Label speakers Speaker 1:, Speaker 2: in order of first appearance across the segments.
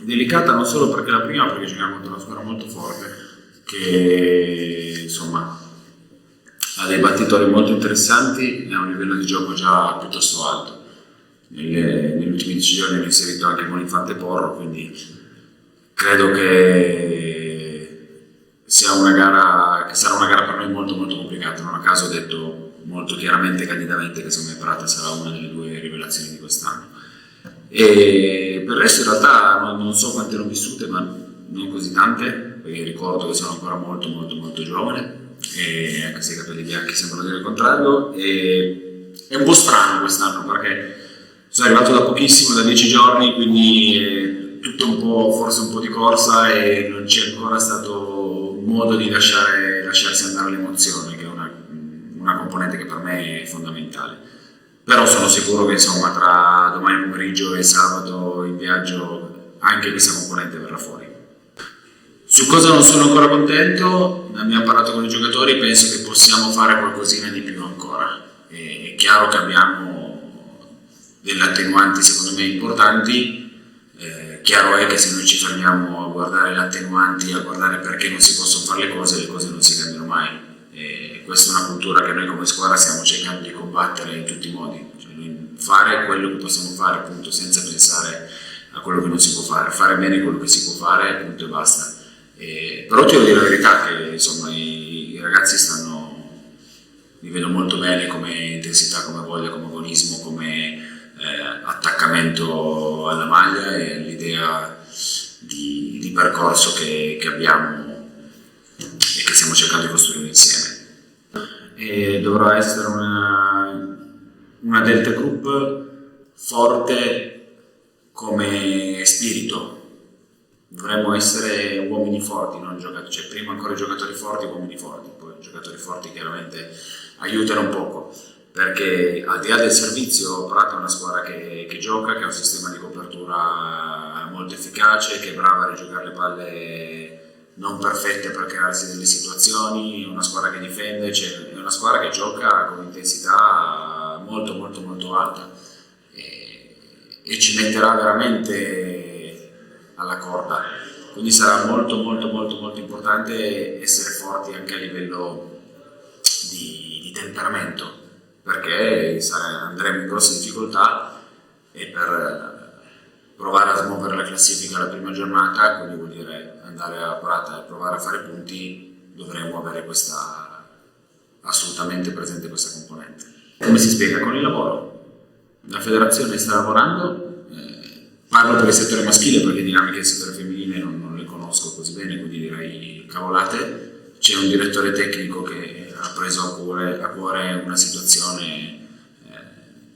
Speaker 1: delicata non solo perché la prima, perché giochiamo contro una squadra molto forte che insomma ha dei battitori molto interessanti e ha un livello di gioco già piuttosto alto. Negli ultimi 10 giorni hanno inserito anche Bonifante Porro, quindi credo che sia una gara che sarà una gara per noi molto molto complicata. Non a caso ho detto molto chiaramente e candidamente che secondo me Prata sarà una delle 2 rivelazioni di quest'anno. E per il resto in realtà non so quante ne ho vissute, ma non così tante, perché ricordo che sono ancora molto molto molto giovane, e anche se i capelli bianchi sembrano dire il contrario. E è un po' strano quest'anno perché sono arrivato da pochissimo, da 10 giorni, quindi tutto un po', forse un po' di corsa, e non c'è ancora stato modo di lasciarsi andare l'emozione, che è una componente che per me è fondamentale. Però sono sicuro che insomma tra domani pomeriggio e sabato in viaggio anche questa componente verrà fuori. Su cosa non sono ancora contento? Abbiamo parlato con i giocatori, penso che possiamo fare qualcosina di più ancora. È chiaro che abbiamo delle attenuanti secondo me importanti. Chiaro è che se noi ci fermiamo a guardare le attenuanti, a guardare perché non si possono fare le cose non si cambiano mai. Questa è una cultura che noi come squadra stiamo cercando di combattere in tutti i modi, cioè fare quello che possiamo fare, appunto, senza pensare a quello che non si può fare bene quello che si può fare, punto e basta. Però ti devo dire la verità che insomma i ragazzi li vedo molto bene come intensità, come voglia, come agonismo, come attaccamento alla maglia e all'idea di percorso che abbiamo e che stiamo cercando di costruire insieme. E dovrà essere una Delta Group forte come spirito. Dovremmo essere uomini forti, non giocatori, cioè prima ancora i giocatori forti, uomini forti, poi i giocatori forti chiaramente aiutano un poco, perché al di là del servizio Prata è una squadra che gioca, che ha un sistema di copertura molto efficace, che è brava a rigiocare le palle non perfette per crearsi delle situazioni, è una squadra che difende, cioè è una squadra che gioca con intensità molto molto molto alta e ci metterà veramente alla corda, quindi sarà molto molto molto molto importante essere forti anche a livello di temperamento, perché andremo in grosse difficoltà e per provare a smuovere la classifica alla prima giornata, quindi vuol dire andare a Prata e provare a fare punti, dovremo avere assolutamente presente questa componente. Come si spiega? Con il lavoro. La federazione sta lavorando, parlo per il settore maschile perché dinamiche del settore femminile non le conosco così bene, quindi direi cavolate. C'è un direttore tecnico che ha preso a cuore una situazione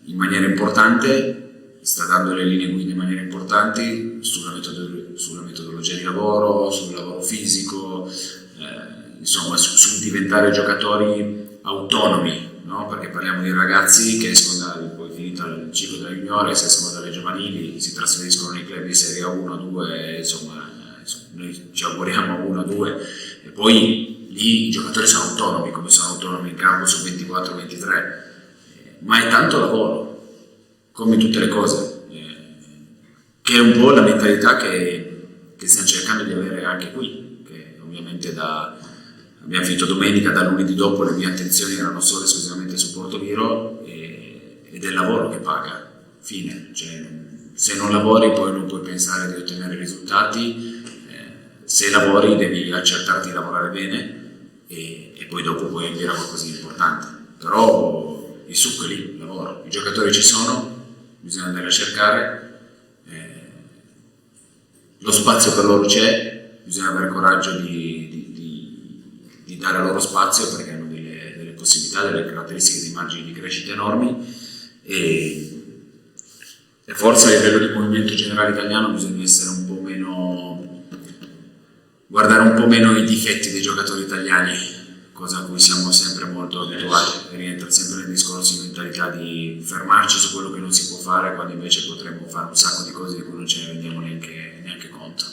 Speaker 1: in maniera importante, sta dando le linee guida in maniera importanti sulla metodologia di lavoro, sul lavoro fisico, insomma sul diventare giocatori autonomi, no? Perché parliamo di ragazzi che escono poi finito il ciclo della juniore, se escono dalle giovanili, si trasferiscono nei club di Serie A 1, 2, insomma noi ci auguriamo 1, 2 e poi lì i giocatori sono autonomi, come sono autonomi in campo su 24-23, ma è tanto lavoro, come tutte le cose, che è un po' la mentalità che stiamo cercando di avere anche qui, che ovviamente abbiamo finito domenica, da lunedì dopo le mie attenzioni erano solo esclusivamente su Portoviro ed è il lavoro che paga, fine, cioè, se non lavori poi non puoi pensare di ottenere risultati, se lavori devi accertarti di lavorare bene e poi dopo puoi avere qualcosa di importante, però il succo è lì, il lavoro, i giocatori ci sono, bisogna andare a cercare, lo spazio per loro c'è, bisogna avere coraggio di dare loro spazio perché hanno delle possibilità, delle caratteristiche, dei margini di crescita enormi e forse a livello di movimento generale italiano bisogna essere un po' meno, guardare un po' meno i difetti dei giocatori italiani, cosa a cui siamo sempre molto abituati, rientra sempre nel discorso di mentalità di fermarci su quello che non si può fare quando invece potremmo fare un sacco di cose di cui non ce ne rendiamo neanche conto.